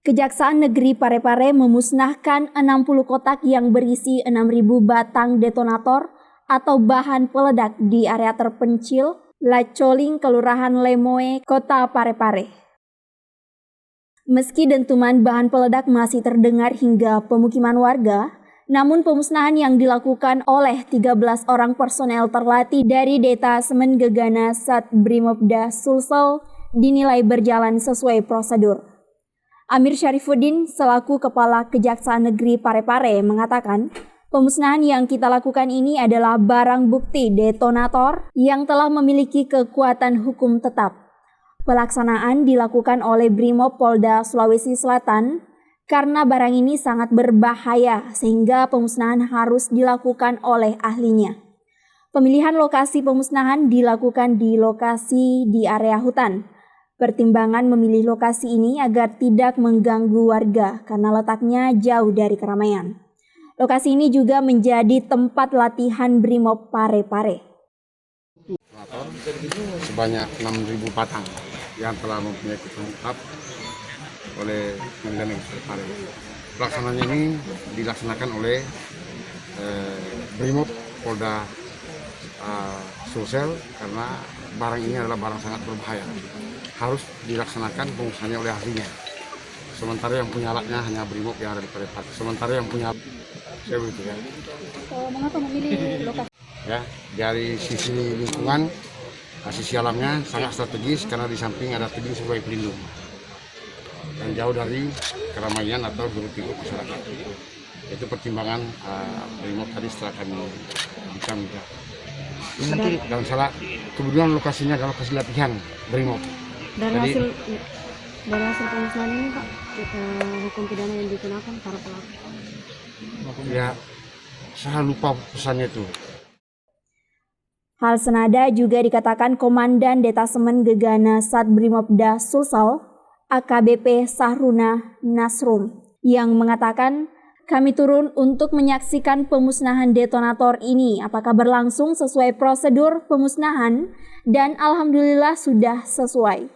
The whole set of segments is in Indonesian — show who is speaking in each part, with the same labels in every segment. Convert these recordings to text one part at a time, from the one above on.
Speaker 1: Kejaksaan Negeri Parepare memusnahkan 60 kotak yang berisi 6.000 batang detonator atau bahan peledak di area terpencil Lacoling, Kelurahan Lemoe, Kota Parepare. Meski dentuman bahan peledak masih terdengar hingga pemukiman warga, namun pemusnahan yang dilakukan oleh 13 orang personel terlatih dari Detasemen Gegana Sat Brimopda Sulsel dinilai berjalan sesuai prosedur. Amir Syarifuddin selaku Kepala Kejaksaan Negeri Parepare mengatakan, pemusnahan yang kita lakukan ini adalah barang bukti detonator yang telah memiliki kekuatan hukum tetap. Pelaksanaan dilakukan oleh Brimob Polda Sulawesi Selatan karena barang ini sangat berbahaya sehingga pemusnahan harus dilakukan oleh ahlinya. Pemilihan lokasi pemusnahan dilakukan di lokasi di area hutan. Pertimbangan memilih lokasi ini agar tidak mengganggu warga karena letaknya jauh dari keramaian. Lokasi ini juga menjadi tempat latihan Brimob Parepare.
Speaker 2: Sebanyak 6.000 batang yang telah mempunyai keterangan tetap oleh Pengadilan Negeri Parepare. Pelaksanaan ini dilaksanakan oleh Brimob Polda Sulsel karena barang ini adalah barang sangat berbahaya. Harus dilaksanakan pemusnahannya oleh ahlinya. Sementara yang punya alatnya hanya Brimob yang ada di Parepare. Sementara yang punya saya begitu ya.
Speaker 1: Mengapa memilih lokasi?
Speaker 2: Ya, dari sisi lingkungan, sisi alamnya sangat strategis karena di samping ada tebing sebagai pelindung dan jauh dari keramaian atau hiruk-pikuk masyarakat. Itu pertimbangan Brimob tadi setelah kami bincang. Dan salah kebetulan lokasinya adalah lokasi latihan Brimob.
Speaker 3: Dari hasil pemusnahan ini Pak, hukum pidana yang dikenakan para pelaku.
Speaker 2: Ya, saya lupa pesannya itu.
Speaker 1: Hal senada juga dikatakan Komandan Detasemen Gegana Sat Brimopda Sulsel, AKBP Sahruna Nasrum, yang mengatakan, kami turun untuk menyaksikan pemusnahan detonator ini apakah berlangsung sesuai prosedur pemusnahan dan alhamdulillah sudah sesuai.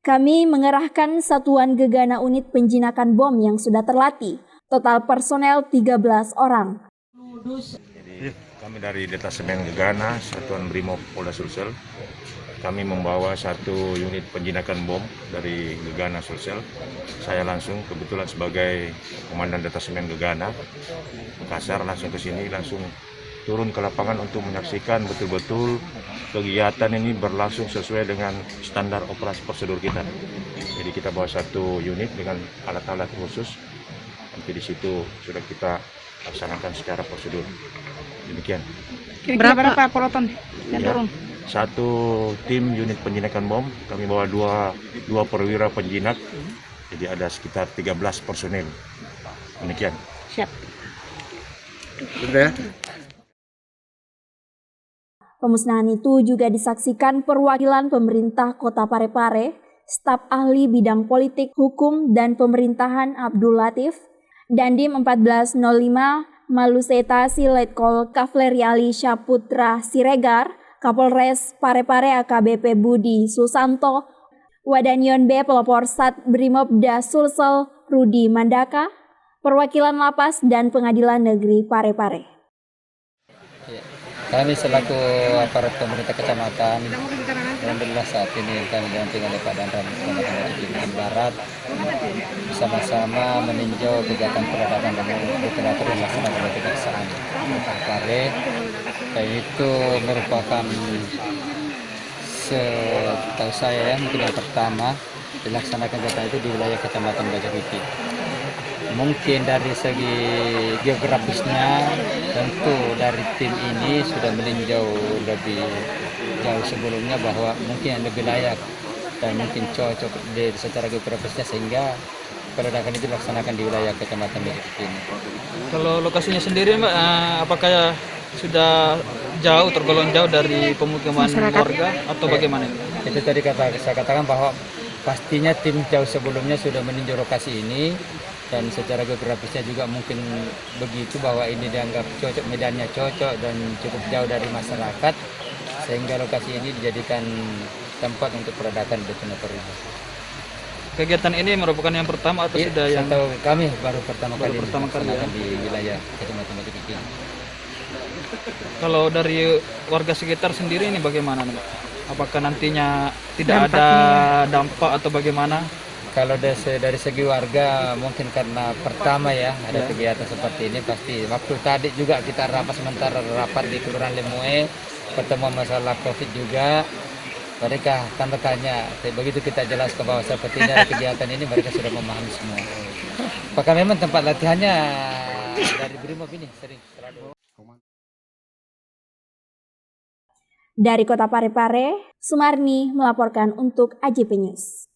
Speaker 1: Kami mengerahkan satuan Gegana unit penjinakan bom yang sudah terlatih, total personel 13 orang.
Speaker 4: Kami dari Detasemen Gegana, Satuan Brimob Polda Sulsel. Kami membawa satu unit penjinakan bom dari Gegana Sulsel. Saya langsung kebetulan sebagai Komandan Detasemen Gegana Makassar langsung ke sini, langsung turun ke lapangan untuk menyaksikan betul-betul kegiatan ini berlangsung sesuai dengan standar operasi prosedur kita. Jadi kita bawa satu unit dengan alat-alat khusus. Nanti di situ sudah kita laksanakan secara prosedur. Demikian.
Speaker 3: Berapa poloton yang turun?
Speaker 4: Satu tim unit penjinakan bom, kami bawa dua perwira penjinak, jadi ada sekitar 13 personel. Demikian.
Speaker 3: Siap.
Speaker 2: Sudah ya?
Speaker 1: Pemusnahan itu juga disaksikan perwakilan pemerintah Kota Parepare, staf ahli bidang politik, hukum, dan pemerintahan Abdul Latif, Dandim 1405, Maluseta Letkol Kavleri Ali Syaputra Siregar, Kapolres Parepare AKBP Budi Susanto, Wadanion B Pelopor Sat Brimopda Sulsel Rudi Mandaka, perwakilan lapas dan pengadilan negeri Parepare.
Speaker 5: Kami selaku aparat pemerintah kecamatan, alhamdulillah saat ini kami didampingi oleh Pak Danram Kecamatan Barat bersama-sama meninjau kegiatan peradaban dan detonator yang dilaksanakan oleh Kejaksaan Parepare. Dan itu merupakan setahu saya mungkin yang pertama dilaksanakan kegiatan itu di wilayah Kecamatan Bajapiti. Mungkin dari segi geografisnya tentu dari tim ini sudah meninjau lebih jauh sebelumnya bahwa mungkin lebih layak dan mungkin cocok secara geografisnya sehingga peledakan itu dilaksanakan di wilayah Kecamatan Bajapiti ini.
Speaker 6: Kalau lokasinya sendiri Mbak, apakah sudah tergolong jauh dari pemukiman warga atau bagaimana?
Speaker 5: Itu tadi saya katakan bahwa pastinya tim jauh sebelumnya sudah meninjau lokasi ini dan secara geografisnya juga mungkin begitu, bahwa ini dianggap cocok, medannya cocok dan cukup jauh dari masyarakat, sehingga lokasi ini dijadikan tempat untuk peradakan detonator ini.
Speaker 6: Kegiatan ini merupakan yang pertama atau
Speaker 5: Iya,
Speaker 6: sudah yang
Speaker 5: setahu kami baru pertama kali
Speaker 6: ya?
Speaker 5: di wilayah Kecamatan Batu Kikih.
Speaker 6: Kalau dari warga sekitar sendiri ini bagaimana nih, Pak? Apakah nantinya tidak ada dampak atau bagaimana?
Speaker 5: Kalau dari segi warga, mungkin karena pertama ya ada kegiatan seperti ini, pasti waktu tadi juga kita sementara rapat di Kelurahan Lemue, pertemuan masalah COVID juga, mereka tanda tanya. Begitu kita jelaskan bahwa seperti ini ada kegiatan ini, mereka sudah memahami semua. Apakah memang tempat latihannya dari Brimob ini sering selalu.
Speaker 1: Dari Kota Parepare, Sumarni melaporkan untuk AJP News.